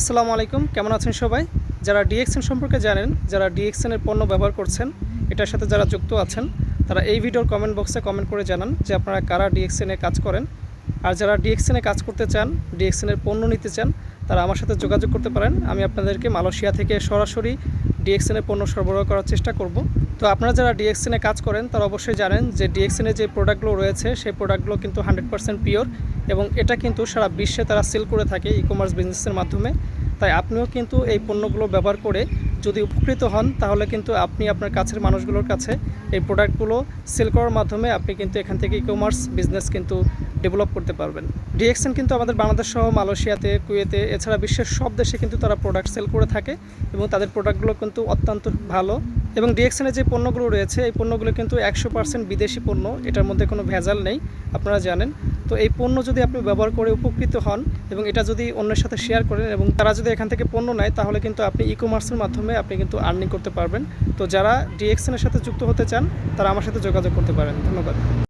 আসসালামু আলাইকুম, কেমন আছেন সবাই? যারা ডিএক্সএন সম্পর্কে জানেন, যারা ডিএক্সএনের পণ্য ব্যবহার করছেন, এটার সাথে যারা যুক্ত আছেন, তারা এই ভিডিওর কমেন্ট বক্সে কমেন্ট করে জানান যে আপনারা কারা ডিএক্সএনে কাজ করেন। আর যারা ডিএক্সএনে কাজ করতে চান, ডিএক্সএনের পণ্য নিতে চান, তারা আমার সাথে যোগাযোগ করতে পারেন। আমি আপনাদেরকে মালয়েশিয়া থেকে সরাসরি ডিএক্সএনের পণ্য সরবরাহ করার চেষ্টা করব। তো আপনারা যারা ডিএক্সএনে কাজ করেন তারা অবশ্যই জানেন যে ডিএক্সএনে যে প্রোডাক্টগুলো রয়েছে সেই প্রোডাক্টগুলো কিন্তু 100% পিওর, এবং এটা কিন্তু সারা বিশ্বে তারা সেল করে থাকে ই কমার্স বিজনেসের মাধ্যমে। তাই আপনিও কিন্তু এই পণ্যগুলো ব্যবহার করে যদি উপকৃত হন, তাহলে কিন্তু আপনি আপনার কাছের মানুষগুলোর কাছে এই প্রোডাক্টগুলো সেল করার মাধ্যমে আপনি কিন্তু এখান থেকে ই কমার্স বিজনেস কিন্তু ডেভেলপ করতে পারবেন। ডিএক্সএন কিন্তু আমাদের বাংলাদেশ সহ মালয়েশিয়াতে, কুয়েতে, এছাড়া বিশ্বের সব দেশে কিন্তু তারা প্রোডাক্ট সেল করে থাকে, এবং তাদের প্রোডাক্টগুলো কিন্তু অত্যন্ত ভালো। এবং ডিএক্সএনের যে পণ্যগুলো রয়েছে এই পণ্যগুলো কিন্তু 100% বিদেশি পণ্য, এটার মধ্যে কোনো ভেজাল নেই, আপনারা জানেন। তো এই পণ্য যদি আপনি ব্যবহার করে উপকৃত হন এবং এটা যদি অন্যের সাথে শেয়ার করেন এবং তারা যদি এখান থেকে পণ্য নেয়, তাহলে কিন্তু আপনি ই কমার্সের মাধ্যমে আপনি কিন্তু আর্নিং করতে পারবেন। তো যারা ডিএক্সএনের সাথে যুক্ত হতে চান তারা আমার সাথে যোগাযোগ করতে পারেন। ধন্যবাদ।